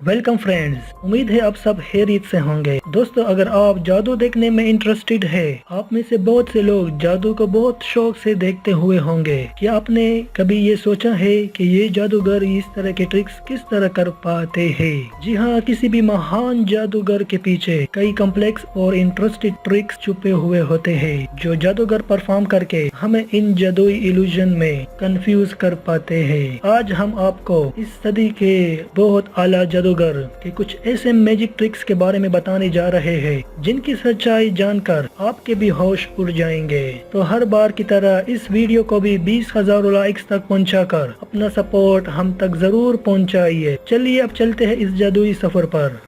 Welcome friends, उम्मीद है आप सब खैरियत से होंगे। दोस्तों, अगर आप जादू देखने में इंटरेस्टेड है, आप में से बहुत से लोग जादू को बहुत शौक से देखते हुए होंगे। क्या आपने कभी ये सोचा है कि ये जादूगर इस तरह के ट्रिक्स किस तरह कर पाते हैं? जी हाँ, किसी भी महान जादूगर के पीछे कई कॉम्प्लेक्स और इंटरेस्टिंग ट्रिक्स छुपे हुए होते हैं, जो जादूगर परफॉर्म करके हमें इन जादुई इल्यूजन में कंफ्यूज कर पाते हैं। आज हम आपको इस सदी के बहुत आला जादूगर के कुछ ऐसे मैजिक ट्रिक्स के बारे में बताने जा रहे हैं, जिनकी सच्चाई जानकर आपके भी होश उड़ जाएंगे। तो हर बार की तरह इस वीडियो को भी 20,000 लाइक्स तक पहुंचाकर अपना सपोर्ट हम तक जरूर पहुंचाइए। चलिए अब चलते हैं इस जादुई सफर पर।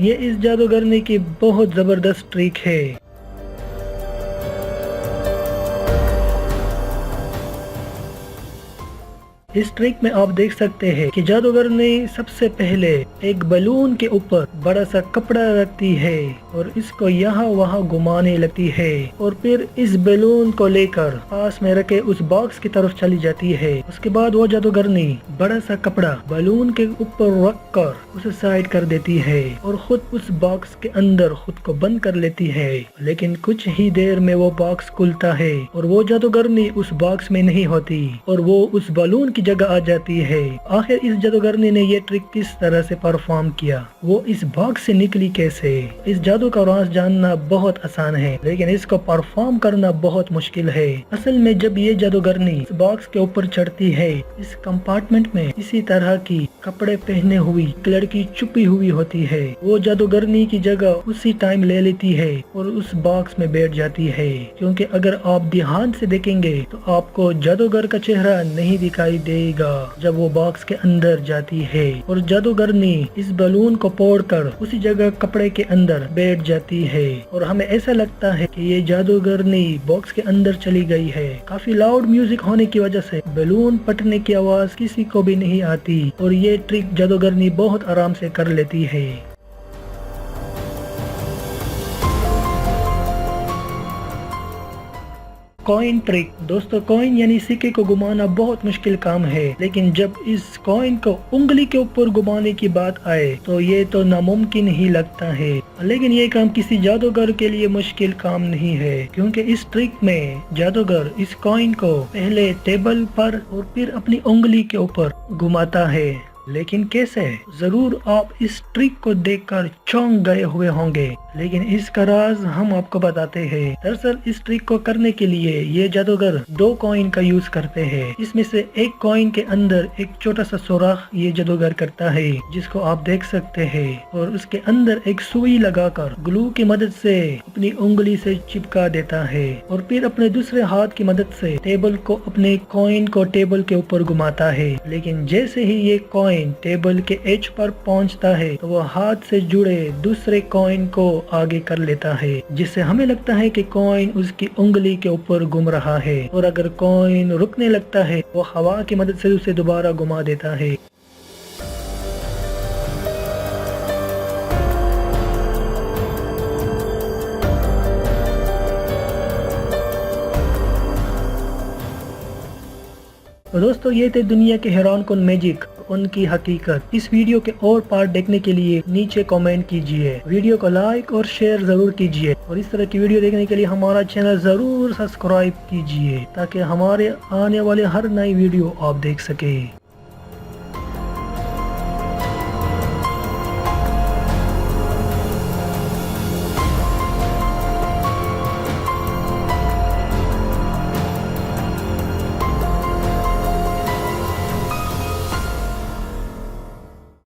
ये इस जादूगरनी की बहुत जबरदस्त ट्रिक है। इस ट्रिक में आप देख सकते हैं कि जादूगर ने सबसे पहले एक बलून के ऊपर बड़ा सा कपड़ा रखती है और इसको यहाँ वहाँ घुमाने लगती है, और फिर इस बलून को लेकर पास में रखे उस बॉक्स की तरफ चली जाती है। उसके बाद वो जादूगरनी बड़ा सा कपड़ा बलून के ऊपर रख कर उसे साइड कर देती है और खुद उस बॉक्स के अंदर खुद को बंद कर लेती है। लेकिन कुछ ही देर में वो बॉक्स खुलता है और वो जादूगरनी उस बॉक्स में नहीं होती और वो उस बलून जगह आ जाती है। आखिर इस जादूगरनी ने ये ट्रिक किस तरह से परफॉर्म किया, वो इस बॉक्स से निकली कैसे? इस जादू का राज जानना बहुत आसान है, लेकिन इसको परफॉर्म करना बहुत मुश्किल है। असल में जब ये जादूगरनी इस बॉक्स के ऊपर चढ़ती है, इस कंपार्टमेंट में इसी तरह की कपड़े पहने हुई एक लड़की छुपी हुई होती है। वो जादूगरनी की जगह उसी टाइम ले लेती है और उस बॉक्स में बैठ जाती है, क्योंकि अगर आप ध्यान से देखेंगे तो आपको जादूगर का चेहरा नहीं दिखाई देगा जब वो बॉक्स के अंदर जाती है। और जादूगरनी इस बलून को फोड़कर उसी जगह कपड़े के अंदर बैठ जाती है और हमें ऐसा लगता है कि ये जादूगरनी बॉक्स के अंदर चली गई है। काफी लाउड म्यूजिक होने की वजह से बलून फटने की आवाज किसी को भी नहीं आती और ये ट्रिक जादूगरनी बहुत आराम से कर लेती है। Coin trick. दोस्तों, कॉइन यानी सिक्के को घुमाना बहुत मुश्किल काम है, लेकिन जब इस कॉइन को उंगली के ऊपर घुमाने की बात आए तो ये तो नामुमकिन ही लगता है। लेकिन ये काम किसी जादूगर के लिए मुश्किल काम नहीं है, क्योंकि इस ट्रिक में जादूगर इस कॉइन को पहले टेबल पर और फिर अपनी उंगली के ऊपर घुमाता है। लेकिन कैसे? जरूर आप इस ट्रिक को देखकर चौंक गए हुए होंगे, लेकिन इसका राज हम आपको बताते हैं। दरअसल इस ट्रिक को करने के लिए ये जादूगर 2 कॉइन का यूज करते हैं। इसमें से एक कॉइन के अंदर एक छोटा सा सुराख ये जादूगर करता है, जिसको आप देख सकते हैं, और उसके अंदर एक सुई लगाकर ग्लू की मदद से अपनी उंगली से चिपका देता है और फिर अपने दूसरे हाथ की मदद से टेबल को अपने कॉइन को टेबल के ऊपर घुमाता है। लेकिन जैसे ही ये कॉइन टेबल के एज पर पहुंचता है तो वो हाथ से जुड़े दूसरे कॉइन को आगे कर लेता है, जिससे हमें लगता है कि कॉइन उसकी उंगली के ऊपर घूम रहा है, और अगर कॉइन रुकने लगता है वो हवा की मदद से उसे दोबारा घुमा देता है। तो दोस्तों, ये थे दुनिया के हैरान कुन मैजिक, उनकी हकीकत। इस वीडियो के और पार्ट देखने के लिए नीचे कमेंट कीजिए, वीडियो को लाइक और शेयर जरूर कीजिए, और इस तरह की वीडियो देखने के लिए हमारा चैनल जरूर सब्सक्राइब कीजिए, ताकि हमारे आने वाले हर नई वीडियो आप देख सके।